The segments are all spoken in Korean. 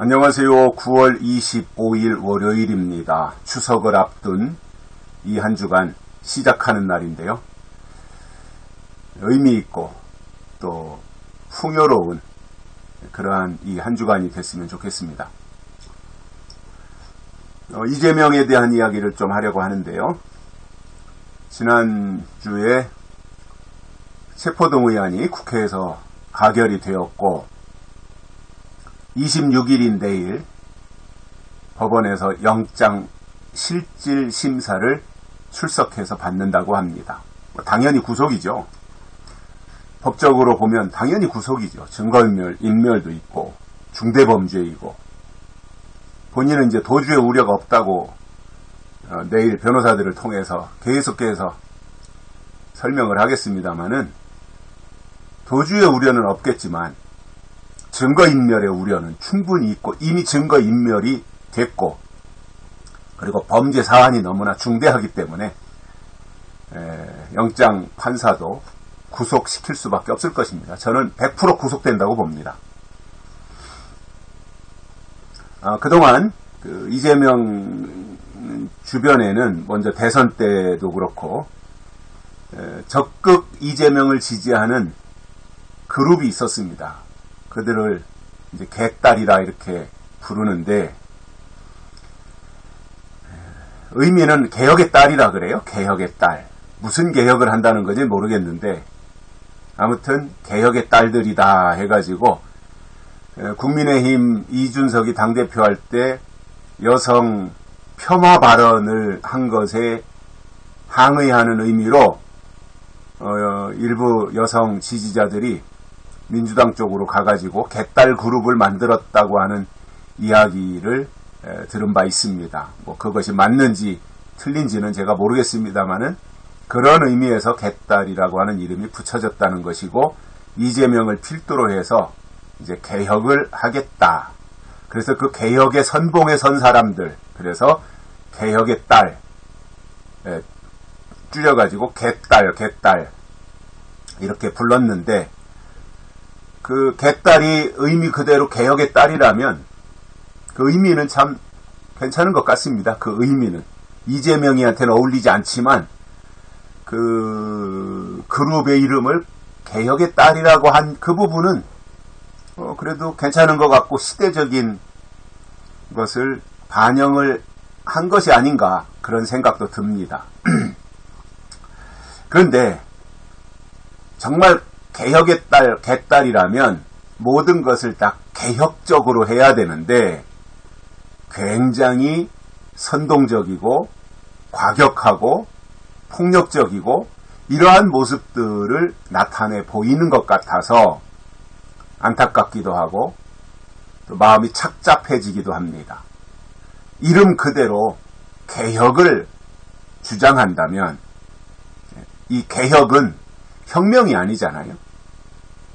안녕하세요. 9월 25일 월요일입니다. 추석을 앞둔 이 한 주간 시작하는 날인데요. 의미 있고 또 풍요로운 그러한 이 한 주간이 됐으면 좋겠습니다. 이재명에 대한 이야기를 좀 하려고 하는데요. 지난주에 체포동 의안이 국회에서 가결이 되었고 26일인 내일 법원에서 영장 실질 심사를 출석해서 받는다고 합니다. 당연히 구속이죠. 법적으로 보면 당연히 구속이죠. 증거인멸, 인멸도 있고 중대범죄이고 본인은 이제 도주의 우려가 없다고 내일 변호사들을 통해서 계속해서 설명을 하겠습니다마는 도주의 우려는 없겠지만 증거인멸의 우려는 충분히 있고 이미 증거인멸이 됐고 그리고 범죄 사안이 너무나 중대하기 때문에 영장 판사도 구속시킬 수밖에 없을 것입니다. 저는 100% 구속된다고 봅니다. 그동안 이재명 주변에는 먼저 대선 때도 그렇고 적극 이재명을 지지하는 그룹이 있었습니다. 그들을 이제 개딸이라 이렇게 부르는데 의미는 개혁의 딸이라 그래요. 개혁의 딸. 무슨 개혁을 한다는 건지 모르겠는데 아무튼 개혁의 딸들이다 해가지고 국민의힘 이준석이 당대표 할 때 여성 폄하 발언을 한 것에 항의하는 의미로 일부 여성 지지자들이 민주당 쪽으로 가가지고 개딸 그룹을 만들었다고 하는 이야기를 들은 바 있습니다. 그것이 맞는지 틀린지는 제가 모르겠습니다만은 그런 의미에서 개딸이라고 하는 이름이 붙여졌다는 것이고 이재명을 필두로 해서 이제 개혁을 하겠다. 그래서 그 개혁의 선봉에 선 사람들, 그래서 개혁의 딸, 줄여가지고 개딸 이렇게 불렀는데 그 개딸이 의미 그대로 개혁의 딸이라면 그 의미는 참 괜찮은 것 같습니다. 그 의미는 이재명이한테는 어울리지 않지만 그 그룹의 이름을 개혁의 딸이라고 한 그 부분은 그래도 괜찮은 것 같고 시대적인 것을 반영을 한 것이 아닌가 그런 생각도 듭니다. 그런데 정말 개혁의 딸, 개딸이라면 모든 것을 다 개혁적으로 해야 되는데 굉장히 선동적이고 과격하고 폭력적이고 이러한 모습들을 나타내 보이는 것 같아서 안타깝기도 하고 또 마음이 착잡해지기도 합니다. 이름 그대로 개혁을 주장한다면 이 개혁은 혁명이 아니잖아요.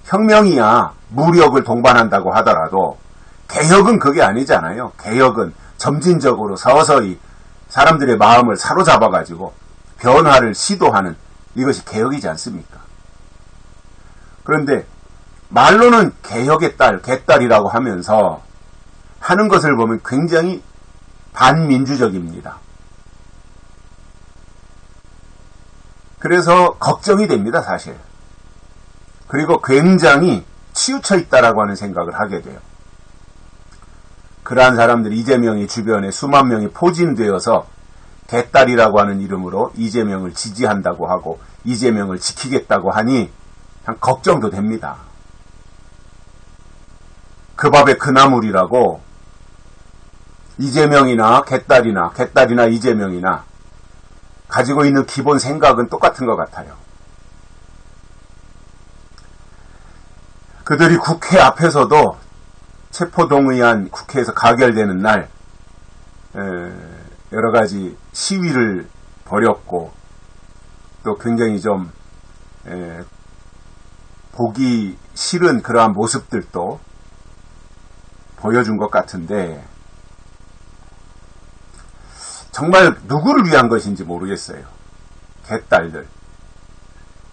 혁명이야 무력을 동반한다고 하더라도 개혁은 그게 아니잖아요. 개혁은 점진적으로 서서히 사람들의 마음을 사로잡아가지고 변화를 시도하는 이것이 개혁이지 않습니까? 그런데 말로는 개혁의 딸, 개딸이라고 하면서 하는 것을 보면 굉장히 반민주적입니다. 그래서 걱정이 됩니다, 사실. 그리고 굉장히 치우쳐 있다라고 하는 생각을 하게 돼요. 그러한 사람들이 이재명이 주변에 수만 명이 포진되어서 개딸이라고 하는 이름으로 이재명을 지지한다고 하고 이재명을 지키겠다고 하니 참 걱정도 됩니다. 그 밥에 그 나물이라고 이재명이나 개딸이나 이재명이나 가지고 있는 기본 생각은 똑같은 것 같아요. 그들이 국회 앞에서도 체포동의안 국회에서 가결되는 날 여러 가지 시위를 벌였고 또 굉장히 좀 보기 싫은 그러한 모습들도 보여준 것 같은데 정말 누구를 위한 것인지 모르겠어요. 개딸들.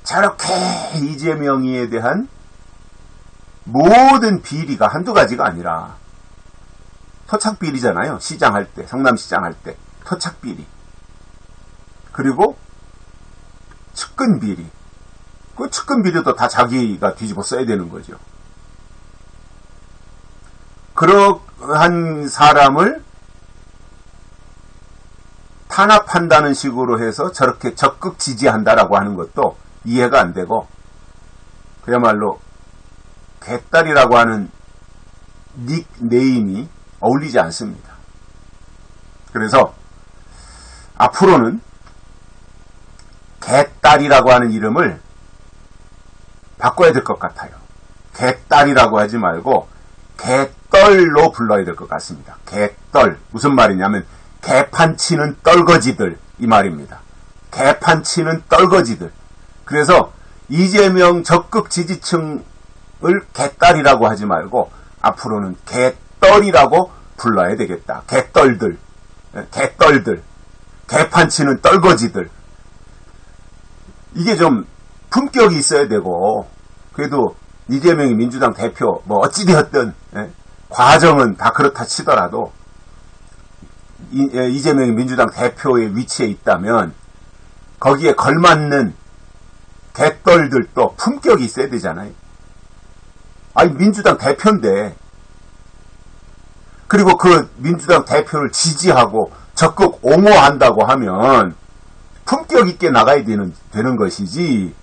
저렇게 이재명이에 대한 모든 비리가 한두 가지가 아니라 토착비리잖아요. 시장 할 때, 성남시장 할 때. 토착비리. 그리고 측근비리. 그 측근비리도 다 자기가 뒤집어 써야 되는 거죠. 그러한 사람을 탄압한다는 식으로 해서 저렇게 적극 지지한다라고 하는 것도 이해가 안 되고, 그야말로 개딸이라고 하는 닉네임이 어울리지 않습니다. 그래서 앞으로는 개딸이라고 하는 이름을 바꿔야 될 것 같아요. 개딸이라고 하지 말고 개떨로 불러야 될 것 같습니다. 개떨. 무슨 말이냐면 개판치는 떨거지들, 이 말입니다. 개판치는 떨거지들. 그래서 이재명 적극 지지층을 개딸이라고 하지 말고 앞으로는 개떨이라고 불러야 되겠다. 개떨들, 개떨들, 개판치는 떨거지들. 이게 좀 품격이 있어야 되고, 그래도 이재명이 민주당 대표 뭐 어찌되었든 과정은 다 그렇다 치더라도 이재명이 민주당 대표의 위치에 있다면 거기에 걸맞는 개떨들도 품격이 있어야 되잖아요. 아니, 민주당 대표인데, 그리고 그 민주당 대표를 지지하고 적극 옹호한다고 하면 품격 있게 나가야 되는 것이지,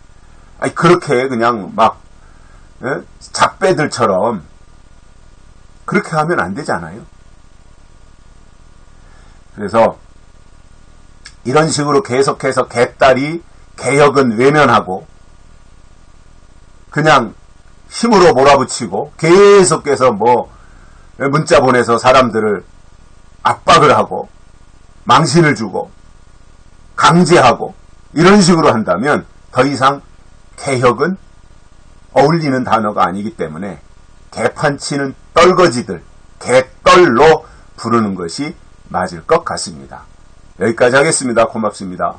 아니, 그렇게 그냥 막 잡배들처럼 그렇게 하면 안 되잖아요. 그래서 이런 식으로 계속해서 개딸이 개혁은 외면하고 그냥 힘으로 몰아붙이고 계속해서 뭐 문자 보내서 사람들을 압박을 하고 망신을 주고 강제하고 이런 식으로 한다면 더 이상 개혁은 어울리는 단어가 아니기 때문에 개판치는 떨거지들, 개떨로 부르는 것이 맞을 것 같습니다. 여기까지 하겠습니다. 고맙습니다.